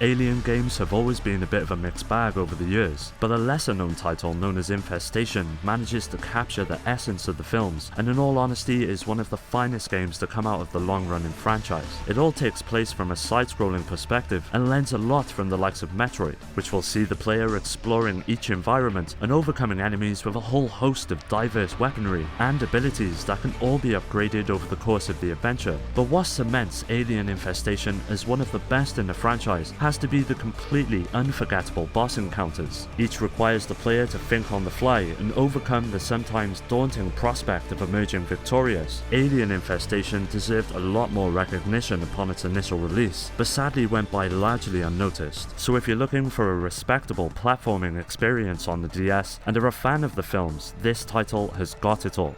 Alien games have always been a bit of a mixed bag over the years, but a lesser known title known as Infestation manages to capture the essence of the films, and in all honesty is one of the finest games to come out of the long-running franchise. It all takes place from a side-scrolling perspective and lends a lot from the likes of Metroid, which will see the player exploring each environment and overcoming enemies with a whole host of diverse weaponry and abilities that can all be upgraded over the course of the adventure. But what cements Alien Infestation as one of the best in the franchise has to be the completely unforgettable boss encounters. Each requires the player to think on the fly and overcome the sometimes daunting prospect of emerging victorious. Alien Infestation deserved a lot more recognition upon its initial release, but sadly went by largely unnoticed. So if you're looking for a respectable platforming experience on the DS and are a fan of the films, this title has got it all.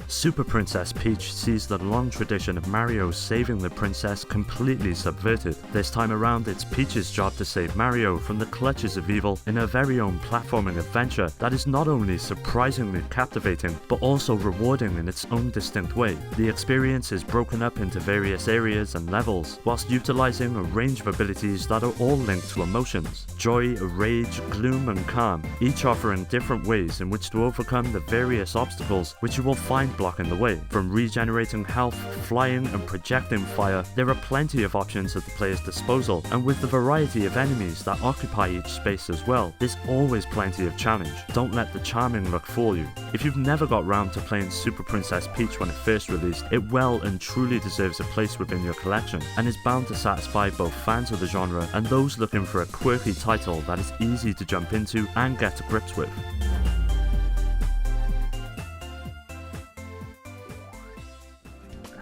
Super Princess Peach sees the long tradition of Mario saving the princess completely subverted. This time around, it's Peach's job to save Mario from the clutches of evil in her very own platforming adventure that is not only surprisingly captivating, but also rewarding in its own distinct way. The experience is broken up into various areas and levels, whilst utilizing a range of abilities that are all linked to emotions: joy, rage, gloom and calm, each offering different ways in which to overcome the various obstacles which you will find blocking the way. From regenerating health, flying and projecting fire, there are plenty of options at the player's disposal, and with the variety of enemies that occupy each space as well, there's always plenty of challenge. Don't let the charming look fool you. If you've never got round to playing Super Princess Peach when it first released, it well and truly deserves a place within your collection, and is bound to satisfy both fans of the genre and those looking for a quirky title that is easy to jump into and get to grips with.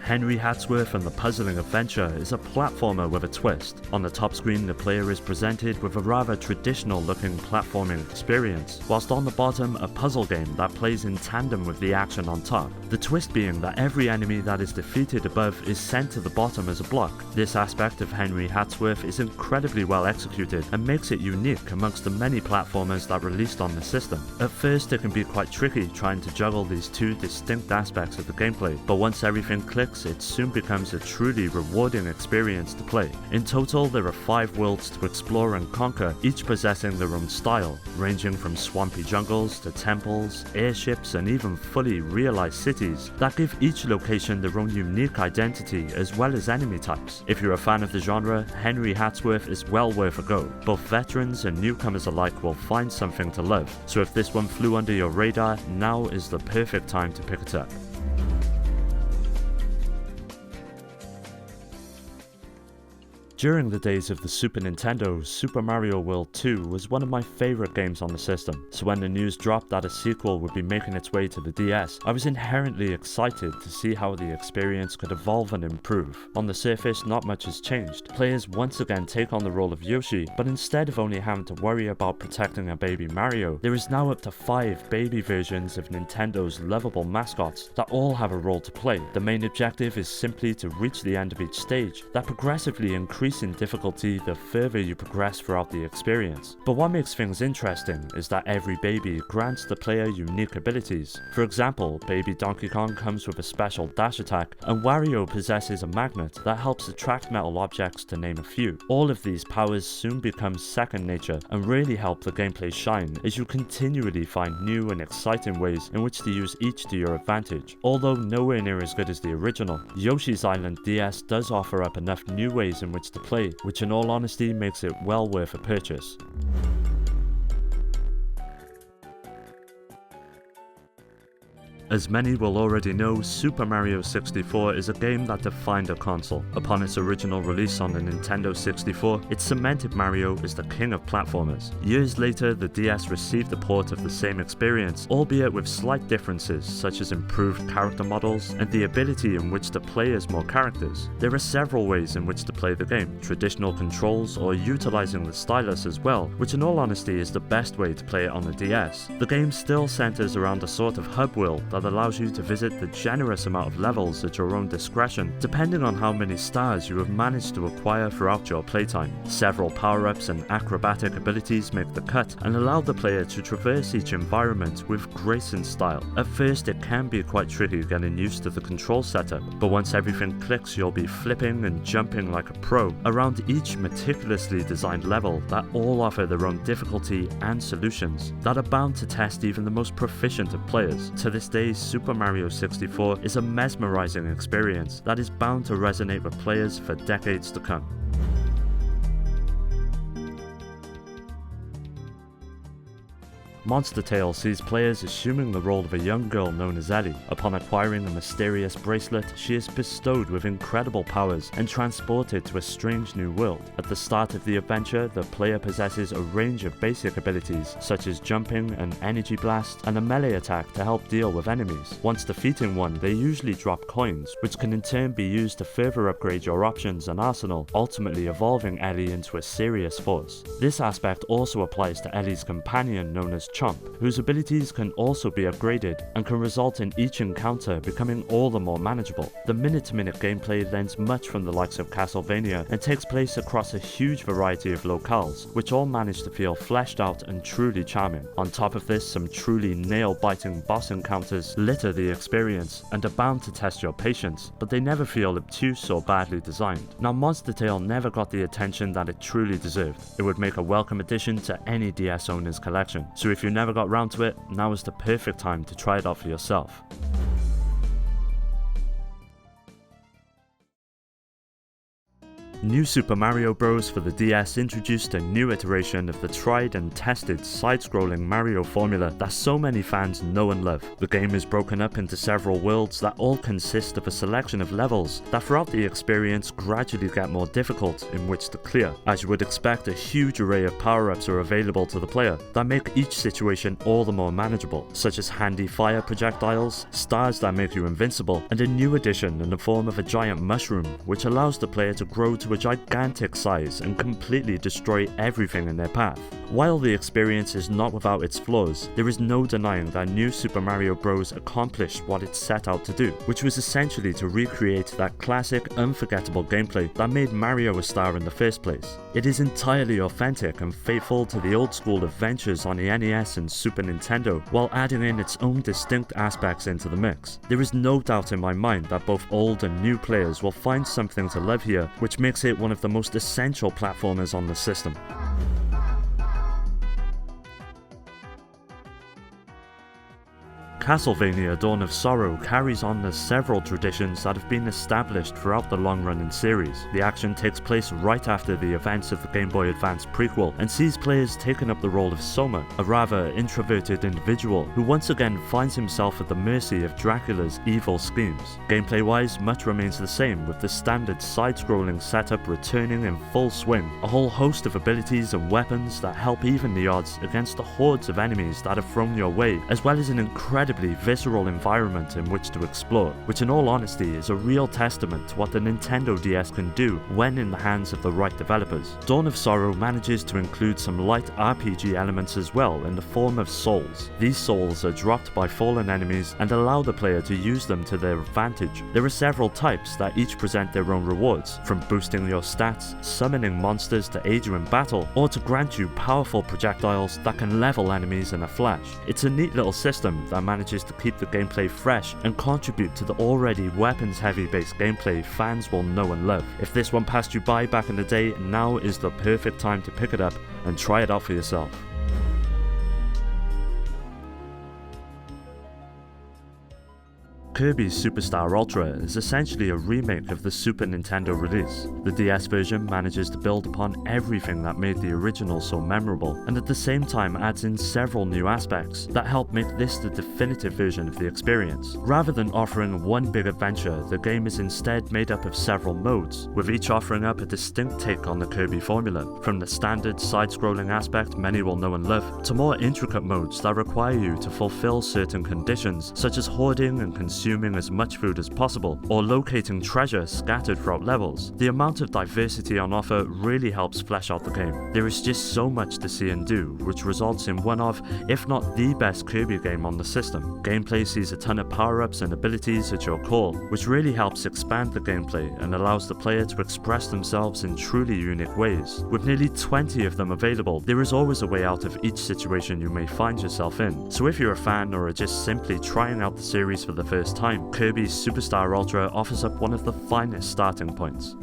Henry Hatsworth and the Puzzling Adventure is a platformer with a twist. On the top screen, the player is presented with a rather traditional looking platforming experience, whilst on the bottom a puzzle game that plays in tandem with the action on top. The twist being that every enemy that is defeated above is sent to the bottom as a block. This aspect of Henry Hatsworth is incredibly well executed and makes it unique amongst the many platformers that released on the system. At first it can be quite tricky trying to juggle these two distinct aspects of the gameplay, but once everything clicks, it soon becomes a truly rewarding experience to play. In total, there are 5 worlds to explore and conquer, each possessing their own style, ranging from swampy jungles to temples, airships and even fully realized cities that give each location their own unique identity as well as enemy types. If you're a fan of the genre, Henry Hatsworth is well worth a go. Both veterans and newcomers alike will find something to love, so if this one flew under your radar, now is the perfect time to pick it up. During the days of the Super Nintendo, Super Mario World 2 was one of my favourite games on the system, so when the news dropped that a sequel would be making its way to the DS, I was inherently excited to see how the experience could evolve and improve. On the surface, not much has changed. Players once again take on the role of Yoshi, but instead of only having to worry about protecting a baby Mario, there is now up to 5 baby versions of Nintendo's lovable mascots that all have a role to play. The main objective is simply to reach the end of each stage, that progressively increases in difficulty the further you progress throughout the experience. But what makes things interesting is that every baby grants the player unique abilities. For example, baby Donkey Kong comes with a special dash attack, and Wario possesses a magnet that helps attract metal objects, to name a few. All of these powers soon become second nature and really help the gameplay shine as you continually find new and exciting ways in which to use each to your advantage. Although nowhere near as good as the original, Yoshi's Island DS does offer up enough new ways in which to play, which in all honesty makes it well worth a purchase. As many will already know, Super Mario 64 is a game that defined a console. Upon its original release on the Nintendo 64, it cemented Mario as the king of platformers. Years later, the DS received a port of the same experience, albeit with slight differences such as improved character models and the ability in which to play as more characters. There are several ways in which to play the game, traditional controls or utilizing the stylus as well, which in all honesty is the best way to play it on the DS. The game still centers around a sort of hub world that allows you to visit the generous amount of levels at your own discretion, depending on how many stars you have managed to acquire throughout your playtime. Several power-ups and acrobatic abilities make the cut and allow the player to traverse each environment with grace and style. At first it can be quite tricky getting used to the control setup, but once everything clicks you'll be flipping and jumping like a pro around each meticulously designed level that all offer their own difficulty and solutions that are bound to test even the most proficient of players. To this day, Super Mario 64 is a mesmerizing experience that is bound to resonate with players for decades to come. Monster Tale sees players assuming the role of a young girl known as Ellie. Upon acquiring a mysterious bracelet, she is bestowed with incredible powers and transported to a strange new world. At the start of the adventure, the player possesses a range of basic abilities such as jumping, an energy blast, and a melee attack to help deal with enemies. Once defeating one, they usually drop coins, which can in turn be used to further upgrade your options and arsenal, ultimately evolving Ellie into a serious force. This aspect also applies to Ellie's companion known as Chomp, whose abilities can also be upgraded and can result in each encounter becoming all the more manageable. The minute-to-minute gameplay lends much from the likes of Castlevania and takes place across a huge variety of locales, which all manage to feel fleshed out and truly charming. On top of this, some truly nail-biting boss encounters litter the experience and are bound to test your patience, but they never feel obtuse or badly designed. Now, Monster Tale never got the attention that it truly deserved. It would make a welcome addition to any DS owner's collection, so if you never got round to it, now is the perfect time to try it out for yourself. New Super Mario Bros. For the DS introduced a new iteration of the tried and tested side-scrolling Mario formula that so many fans know and love. The game is broken up into several worlds that all consist of a selection of levels that throughout the experience gradually get more difficult in which to clear. As you would expect, a huge array of power-ups are available to the player that make each situation all the more manageable, such as handy fire projectiles, stars that make you invincible, and a new addition in the form of a giant mushroom which allows the player to grow to a gigantic size and completely destroy everything in their path. While the experience is not without its flaws, there is no denying that New Super Mario Bros. Accomplished what it set out to do, which was essentially to recreate that classic, unforgettable gameplay that made Mario a star in the first place. It is entirely authentic and faithful to the old school adventures on the NES and Super Nintendo, while adding in its own distinct aspects into the mix. There is no doubt in my mind that both old and new players will find something to love here, which makes it one of the most essential platformers on the system. Castlevania Dawn of Sorrow carries on the several traditions that have been established throughout the long-running series. The action takes place right after the events of the Game Boy Advance prequel and sees players taking up the role of Soma, a rather introverted individual who once again finds himself at the mercy of Dracula's evil schemes. Gameplay-wise, much remains the same, with the standard side-scrolling setup returning in full swing, a whole host of abilities and weapons that help even the odds against the hordes of enemies that are thrown your way, as well as an incredibly visceral environment in which to explore, which in all honesty is a real testament to what the Nintendo DS can do when in the hands of the right developers. Dawn of Sorrow manages to include some light RPG elements as well in the form of souls. These souls are dropped by fallen enemies and allow the player to use them to their advantage. There are several types that each present their own rewards, from boosting your stats, summoning monsters to aid you in battle, or to grant you powerful projectiles that can level enemies in a flash. It's a neat little system that manages to keep the gameplay fresh and contribute to the already weapons-heavy based gameplay fans will know and love. If this one passed you by back in the day, now is the perfect time to pick it up and try it out for yourself. Kirby Superstar Ultra is essentially a remake of the Super Nintendo release. The DS version manages to build upon everything that made the original so memorable, and at the same time adds in several new aspects that help make this the definitive version of the experience. Rather than offering one big adventure, the game is instead made up of several modes, with each offering up a distinct take on the Kirby formula, from the standard side-scrolling aspect many will know and love, to more intricate modes that require you to fulfill certain conditions, such as hoarding and consuming consuming as much food as possible, or locating treasure scattered throughout levels. The amount of diversity on offer really helps flesh out the game. There is just so much to see and do, which results in one of, if not the best Kirby game on the system. Gameplay sees a ton of power-ups and abilities at your call, which really helps expand the gameplay and allows the player to express themselves in truly unique ways. With nearly 20 of them available, there is always a way out of each situation you may find yourself in. So if you're a fan or are just simply trying out the series for the first time, Kirby Superstar Ultra offers up one of the finest starting points.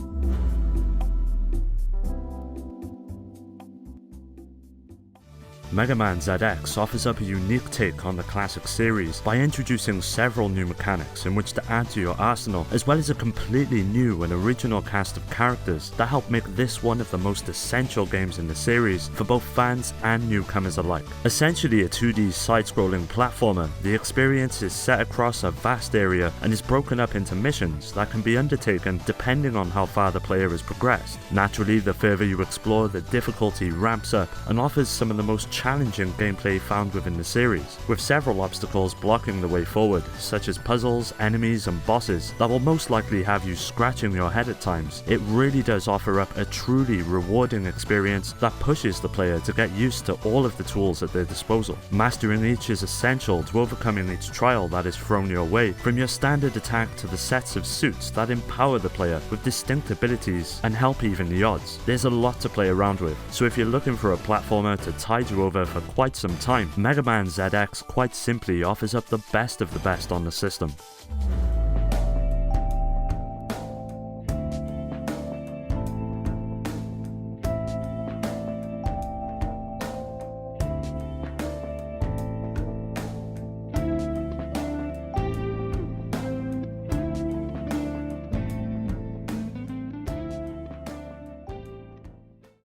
Mega Man ZX offers up a unique take on the classic series by introducing several new mechanics in which to add to your arsenal, as well as a completely new and original cast of characters that help make this one of the most essential games in the series for both fans and newcomers alike. Essentially a 2D side-scrolling platformer, the experience is set across a vast area and is broken up into missions that can be undertaken depending on how far the player has progressed. Naturally, the further you explore, the difficulty ramps up and offers some of the most challenging gameplay found within the series, with several obstacles blocking the way forward, such as puzzles, enemies and bosses that will most likely have you scratching your head at times. It really does offer up a truly rewarding experience that pushes the player to get used to all of the tools at their disposal. Mastering each is essential to overcoming each trial that is thrown your way, from your standard attack to the sets of suits that empower the player with distinct abilities and help even the odds. There's a lot to play around with, so if you're looking for a platformer to tide you over for quite some time, Mega Man ZX quite simply offers up the best of the best on the system.